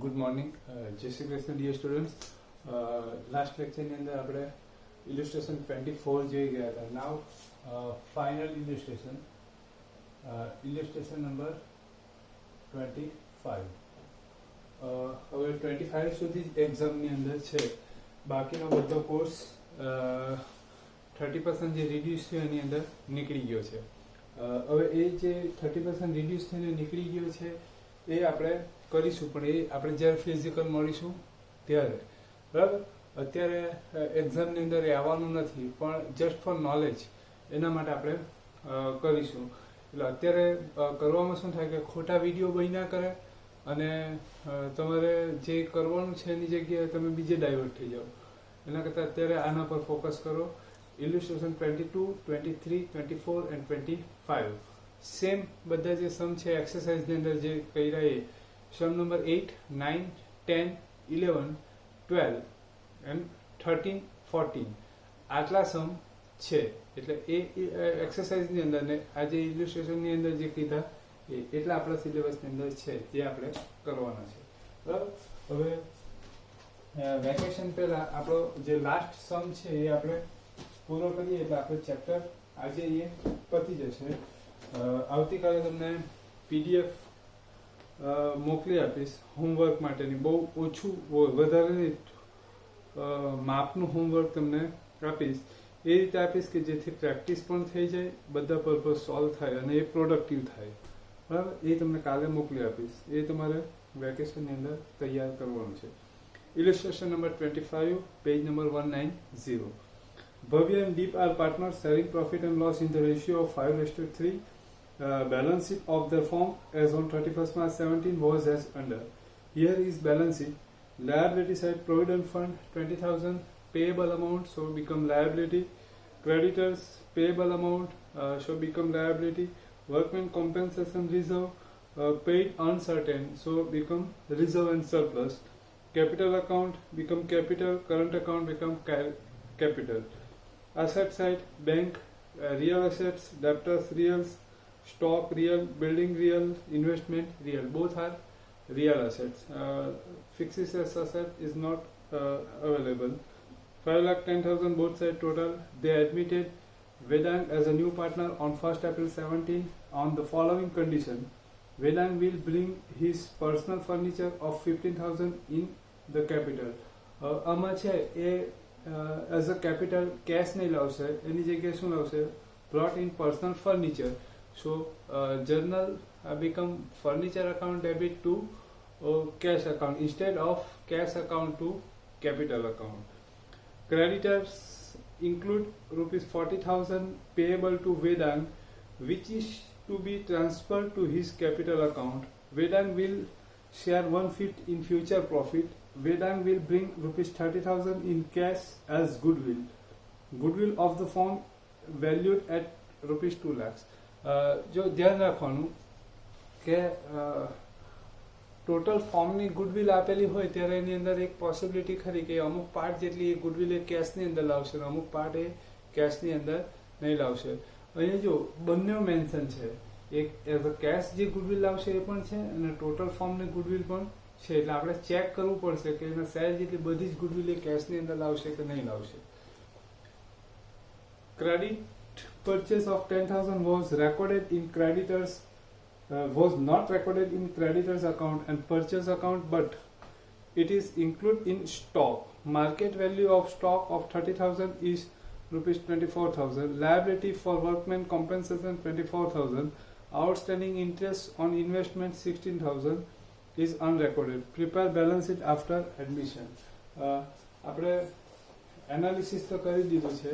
Good morning. Jai Shri Krishna dear students. Last લેક્ચરની અંદર આપણે ઇલિસ્ટ્રેશન 24 જોઈ ગયા હતા. Now final illustration number 25. હવે 25 સુધી એક્ઝામની અંદર છે. બાકીનો બધો કોર્સ 30% જે રિડ્યુસ થયો એની અંદર નીકળી ગયો છે. હવે એ જે 30% રિડ્યુસ થઈને નીકળી ગયો છે એ આપણે કરીશું, પણ એ આપણે જ્યારે ફિઝિકલ મળીશું ત્યારે, બરાબર. અત્યારે એક્ઝામની અંદર એ આવવાનું નથી, પણ જસ્ટ ફોર નોલેજ એના માટે આપણે કરીશું. એટલે અત્યારે કરવામાં શું થાય કે ખોટા વિડીયો બન્યા કરે અને તમારે જે કરવાનું છે એની જગ્યાએ તમે બીજે ડાયવર્ટ થઈ જાઓ. એના કરતાં અત્યારે આના પર ફોકસ કરો. ઇલિસ્ટ્રેશન 22, 23, 24 એન્ડ 25 સેમ બધા જે સમ છે એક્સરસાઇઝની અંદર જે કર્યા એ સમ નંબર 8, 9, 10, 11, 12 એન્ડ 13, 14 આટલા સમ છે. એટલે એ એક્સરસાઇઝની અંદર ને આ જે ઇલિસ્ટ્રેશનની અંદર જે કીધા એટલા આપણા સિલેબસની અંદર છે જે આપણે કરવાના છે, બરાબર. હવે વેકેશન પહેલા આપણો જે લાસ્ટ સમ છે એ આપણે પૂરો કરીએ એટલે આપણે ચેપ્ટર આજે એ પતી જશે. આવતીકાલે તમને PDF મોકલી આપીશ હોમવર્ક માટેની. બહુ ઓછું, વધારે માપનું હોમવર્ક તમને આપીશ. એ રીતે આપીશ કે જેથી પ્રેક્ટિસ પણ થઈ જાય, બધા પર્પઝ સોલ્વ થાય અને એ પ્રોડક્ટિવ થાય, બરાબર. એ તમને કાલે મોકલી આપીશ. એ તમારે વેકેશનની અંદર તૈયાર કરવાનું છે. ઇલિસ્ટ્રેશન number 25, page number 190. Bhavya and Deep are partners sharing profit and loss in the ratio of 5:3. Balance sheet of their firm as on 31st March 17 was as under. Here is balance sheet. Liability side, provident fund 20,000, payable amount so become liability. Creditors payable amount so become liability. Workman compensation reserve paid uncertain so become reserve and surplus. Capital account become capital. Current account become capital. Asset side, bank, real assets, debtors reals, stock real, building real, investment real. Both are real assets. Fixed asset is not available. 5,10,000 both side total. They admitted Vedang as a new partner on 1st April 17 on the following condition. Vedang will bring his personal furniture of 15,000 in the capital. આમાં છે એ as a capital cache નહીં લાવશે, એની જગ્યાએ શું લાવશે? Brought in personal furniture. So journal become furniture account debit to cash account instead of cash account to capital account. Creditors include rupees 40,000 payable to Vedang which is to be transferred to his capital account. Vedang will share 1/5 in future profit. Vedang will bring rupees 30,000 in cash as goodwill. Goodwill of the firm valued at rupees 2 lakhs. જો ધ્યાન રાખવાનું કે total ફોર્મની goodwill આપેલી હોય ત્યારે એની અંદર એક પોસિબિલિટી ખરી કે અમુક પાર્ટ જેટલી એ ગુડવિલ એ કેશની અંદર લાવશે અને અમુક પાર્ટ એ કેશની અંદર નહીં લાવશે. અહીંયા જો બંને મેન્શન છે, એક એઝ અ કેશ જે ગુડવિલ લાવશે એ પણ છે અને ટોટલ ફોર્મની ગુડવિલ પણ છે. એટલે આપણે ચેક કરવું પડશે કે એના શેર જેટલી બધી જ ગુડવિલ એ કેશની અંદર લાવશે કે નહીં લાવશે. Credit purchase of 10,000 was recorded in creditors was not recorded in creditors account and purchase account, but it is included in stock. Market value of stock of 30,000 is rupees 24,000. Liability for workmen compensation 24,000. Outstanding interest on investment 16,000 is unrecorded. Prepare balance sheet after admission. આપણે analysis તો કરી દીધું છે.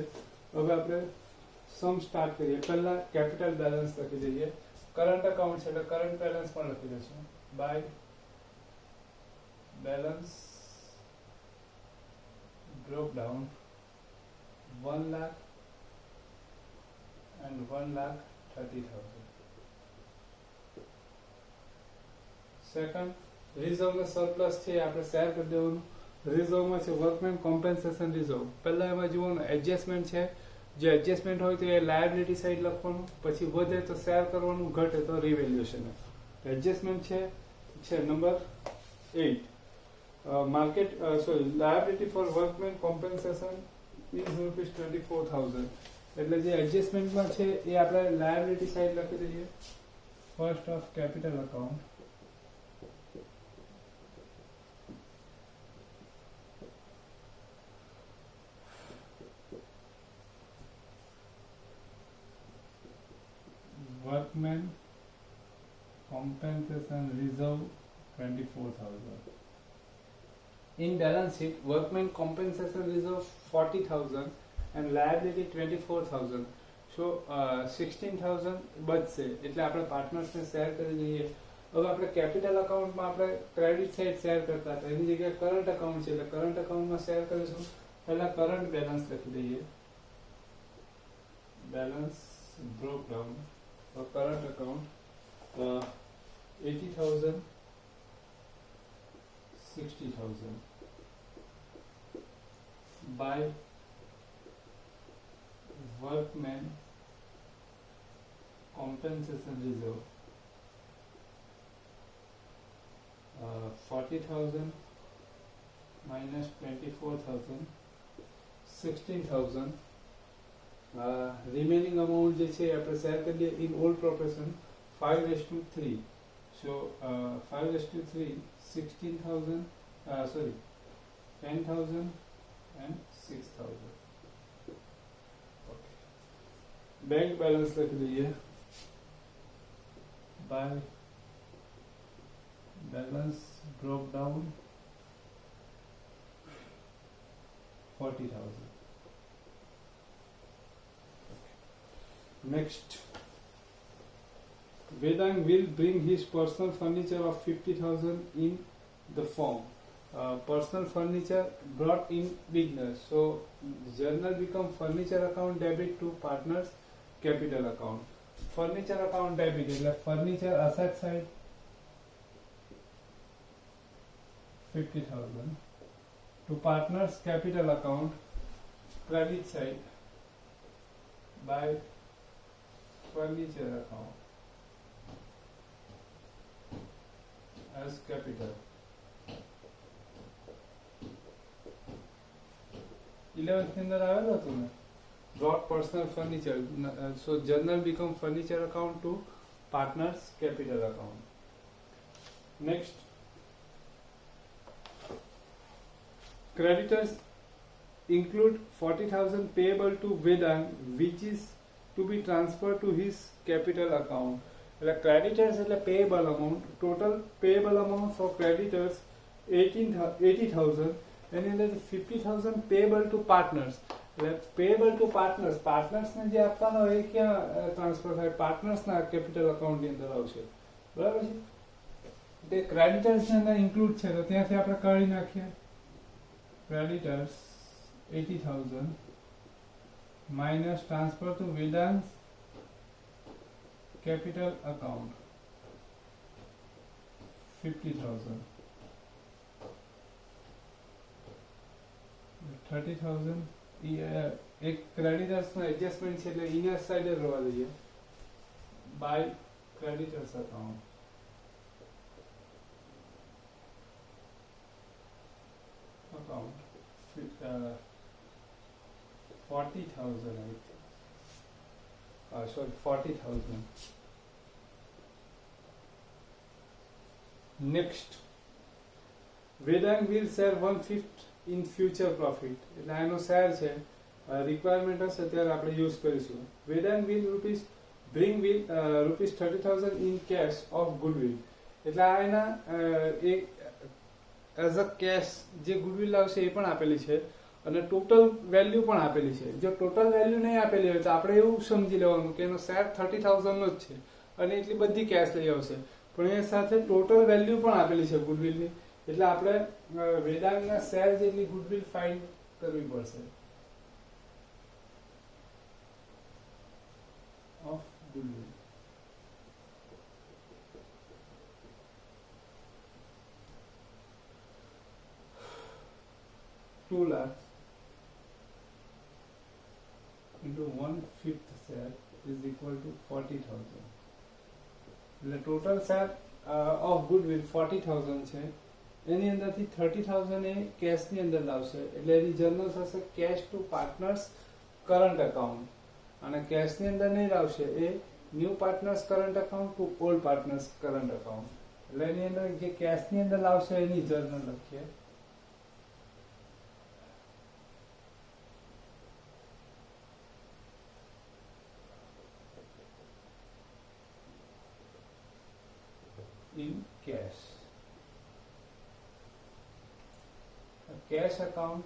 હવે આપણે સમ start કરીએ. પહેલા capital balance લખી દઈએ. કરંટ અકાઉન્ટ છે એટલે કરંટ બેલેન્સ પણ લખી દઈશું. By balance drop down 1 lakh and 1,30,000. Second, reserve ને સરપ્લસ છે આપણે શેર કરી દેવાનું. રિઝર્વમાં છે વર્કમેન કોમ્પેન્સેશન રિઝર્વ. પહેલા એમાં જોવાનું એડજસ્ટમેન્ટ છે. જે એડજસ્ટમેન્ટ હોય તો એ લાયબિલિટી સાઈડ લખવાનું, પછી વધે તો શેર કરવાનું, ઘટે તો રિવેલ્યુએશન. એડજસ્ટમેન્ટ છે number 8. liability for workman compensation is ₹24,000. એટલે જે એડજસ્ટમેન્ટમાં છે એ આપણે લાયબિલિટી સાઈડ લખી દઈએ. First of capital account workman compensation reserve 24,000. In balance sheet, workman compensation reserve 40,000 and liability 24,000. So 16,000 બચશે એટલે આપણે પાર્ટનર્સને શેર કરી દઈએ. હવે આપણે કેપિટલ અકાઉન્ટમાં આપણે ક્રેડિટ સાઇડ શેર કરતા હતા એની જગ્યાએ કરંટ અકાઉન્ટ છે એટલે કરંટ અકાઉન્ટમાં શેર કરીશું. પહેલા કરંટ બેલેન્સ લખી દઈએ. Balance broke down for current account 80,000 60,000 by workman compensation reserve 40,000 minus 24,000 16,000. Remaining amount જે છે આપણે શેર કરી દઈએ in all proportion 5:3. So 5:3 16,000 10,000 and 6,000. Okay. Bank balance લખી દઈએ. By balance broke down 40,000. Next, Vedang will bring his personal furniture of 50,000 in the form. Personal furniture brought in business. So, journal become furniture account debit to partners capital account. Furniture account debit એટલે furniture asset side 50,000 to partners capital account credit side by furniture account as capital. 11th ની અંદર આવેલું હતું ને brought personal furniture. So journal become furniture account to partners capital account. Next, creditors include 40,000 payable to Vedang which is to be transferred to his capital account. એટલે creditors એટલે payable amount. Total payable amount for creditors 80,000. એની અંદર 50,000 payable to partners. એટલે payable to partners. પાર્ટનર્સને જે આપવાનો હોય એ ક્યાં transfer થાય? પાર્ટનર્સના capital અકાઉન્ટની અંદર આવશે. બરાબર છે? તે ક્રેડિટર્સની અંદર ઇન્ક્લુડ છે તો ત્યાંથી આપણે કાઢી નાખીએ. Creditors 80,000 minus transfer to Vedang's capital account 50,000. 30,000 એક ક્રેડિટર્સ નો એડજસ્ટમેન્ટ છે એટલે ઇનર સાઈડ જ રહેવા દઈએ. By creditors account account 40,000 I think. Sorry, 40,000. Next, Vedang will share 1/5 in future profit. એટલે આનો શેર છે, રિક્વાયરમેન્ટ હશે ત્યારે આપણે યુઝ કરીશું. Vedang will bring rupees 30,000 in cash of goodwill. એટલે આ એના એક એઝ અ કેશ જે ગુડવિલ આવશે એ પણ આપેલી છે અને ટોટલ વેલ્યુ પણ આપેલી છે. જો ટોટલ વેલ્યુ નહીં આપેલી હોય તો આપણે એવું સમજી લેવાનું કે એનો શેર 30,000 નો જ છે અને એટલી બધી કેશ લઈ આવશે, પણ એ સાથે ટોટલ વેલ્યુ પણ આપેલી છે ગુડવિલની. એટલે આપણે વેદાંગના શેર જેટલી ગુડવિલ ફાઇન્ડ કરવી પડશે of goodwill. $2 lakhs into 1/5 share is equal to 40,000. The total share of goodwill 40,000 છે એની અંદરથી 30,000 એ કેશની અંદર લાવશે એટલે એની જર્નલ થશે cash to partners current account, અને કેશની અંદર નહીં લાવશે એ new partners current account to old partners current account. એટલે એની અંદર જે કેશની અંદર લાવશે એની જર્નલ લખીએ. In cash, a cash account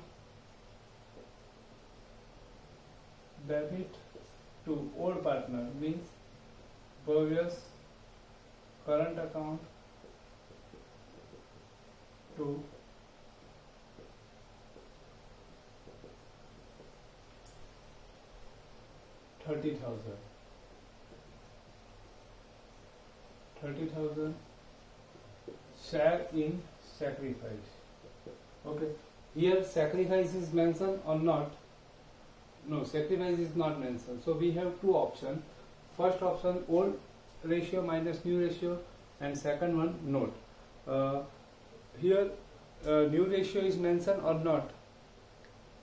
debit to old partner means previous current account to $30,000 share in sacrifice. Okay, here sacrifice is mentioned or not? No, sacrifice is not mentioned. So we have two options. First option old ratio minus new ratio, and second one note. Here new ratio is mentioned or not?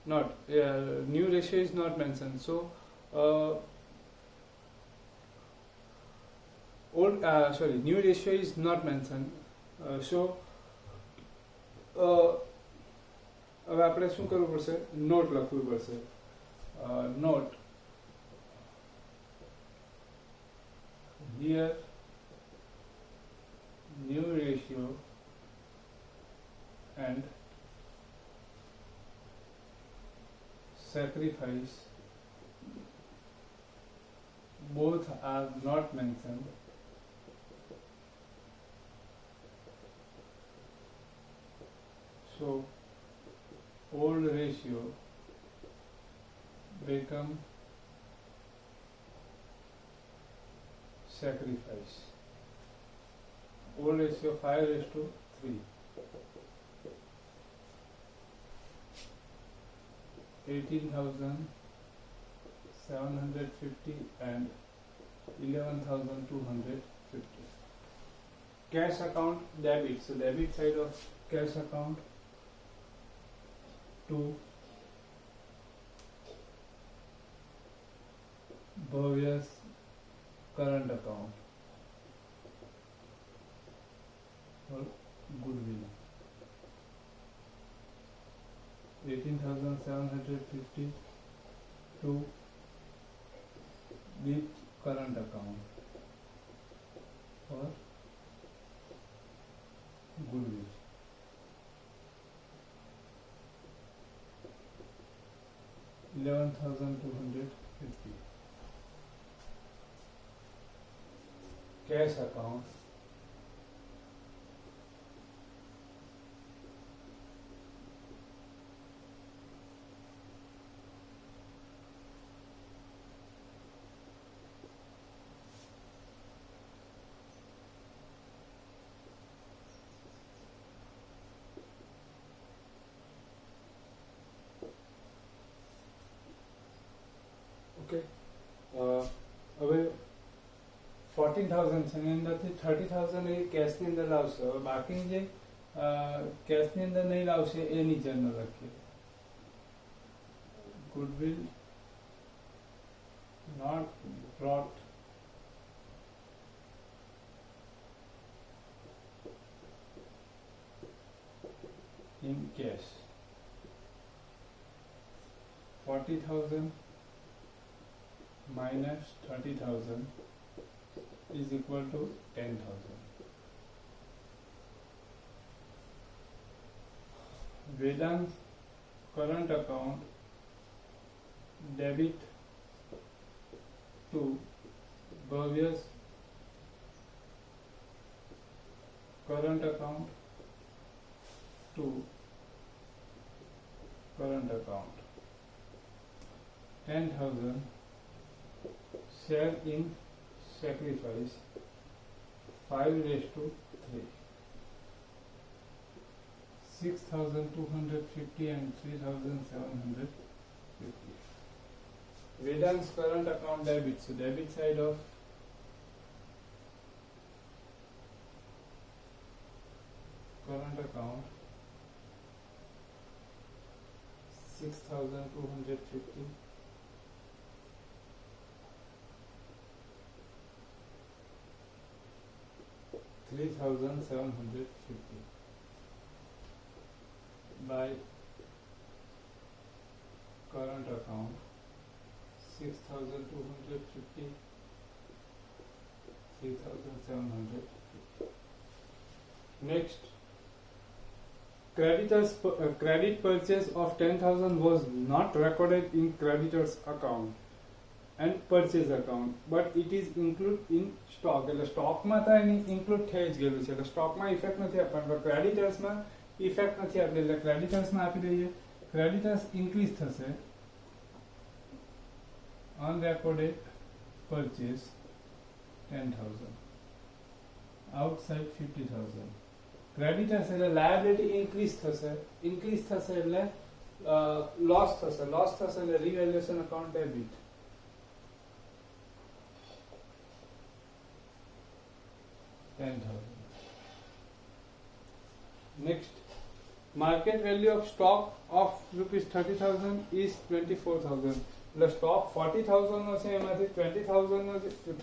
Not. New ratio is not mentioned. So new ratio is not mentioned. હવે આપણે શું કરવું પડશે? Note લખવું પડશે. Note here new ratio and sacrifice both are not mentioned. So old ratio become sacrifice. Old ratio 5:3. 18,750 and 11,250. Cash account debit. So debit side of cash account to Bhavyas current account or goodwill. 18,750 to which current account or goodwill. $11,250. Cash account હવે 14,000 છે એની અંદરથી 30,000 એ કેશની અંદર લાવશે. હવે બાકીની જે કેશની અંદર નહીં લાવશે એની જર્નલ લખીએ. Goodwill not brought in cash. 40,000 minus 30,000 is equal to 10,000. Vedant current account debit to Bhavyas current account to current account. 10,000 share in sacrifice 5:3. 6,250 and 3,750. Vedant's current account debit. So debit side of current account 6,250, 3,750 by current account 6,250, 3,750. Next, credit purchase of 10,000 was not recorded in creditors account and purchase account, but it is included in stock. એટલે સ્ટોકમાં તો એની include થઈ જ ગયેલું છે, એટલે સ્ટોકમાં effect નથી આપવાનું, પણ ક્રેડિટર્સમાં ઇફેક્ટ નથી આપેલી, એટલે ક્રેડિટર્સમાં આપી દઈએ. ક્રેડિટર્સ ઇન્ક્રીઝ થશે, unrecorded purchase 10,000, outside 50,000. ક્રેડિટર્સ એટલે લાયબિલિટી ઇન્ક્રીઝ થશે એટલે લોસ થશે એટલે રિવેલ્યુએશન account debit. Next, market value of stock of rupees 30,000 is 24,000. એટલે સ્ટોક 40,000 નો છે, એમાંથી 20,000 નો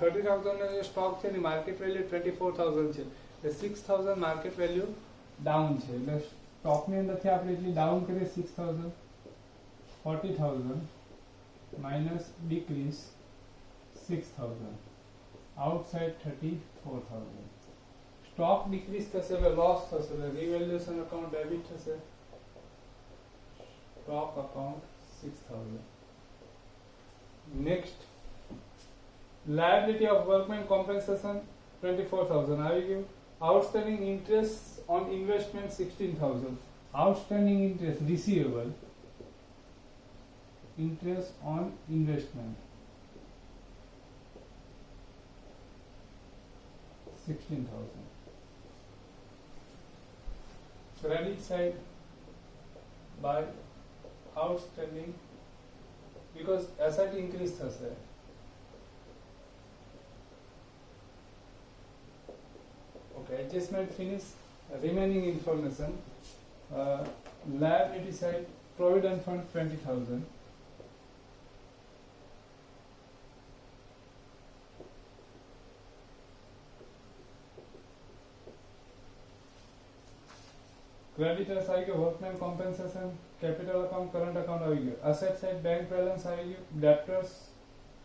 30,000 નો જે સ્ટોક છે એની માર્કેટ વેલ્યુ 24,000 છે, એટલે 6,000 માર્કેટ વેલ્યુ ડાઉન છે. એટલે સ્ટોકની અંદરથી આપણે એટલી ડાઉન કરીએ 6,000, 40,000 minus decrease 6,000, outside 34,000. Stock decrease થશે એટલે લોસ થશે, એટલે રિવેલ્યુએશન અકાઉન્ટ ડેબિટ થશે. Stock account 6,000. Next, liability of workmen compensation 24,000 આવી ગયું. Outstanding interest on investment 16,000. Outstanding interest receivable, interest on investment 16,000. Credit side by outstanding, because asset increase થશે. Okay, adjustment finish. Remaining information, liability side, provident fund 20,000, creditors આવી ગયો, workman compensation, capital account, current account આવી ગયો, asset side bank balance આવી ગયું, debtors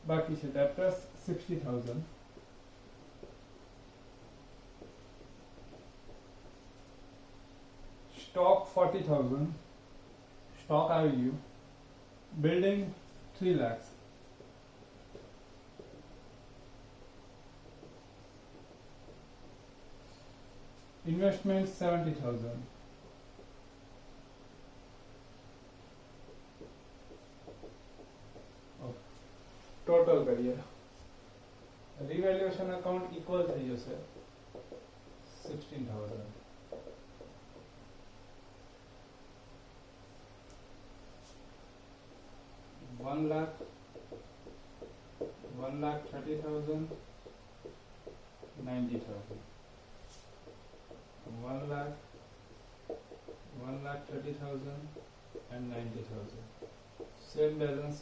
બાકી છે, debtors 60,000, stock 40,000, stock આવી ગયું, building 3 lakhs, investment 70,000, ટોટલ કરીએ, રિવેલ્યુએશન અકાઉન્ટ ઇક્વલ થઈ જશે 16,000. 1,30,000, 90,000, 1,30,000 and 90,000. Same balance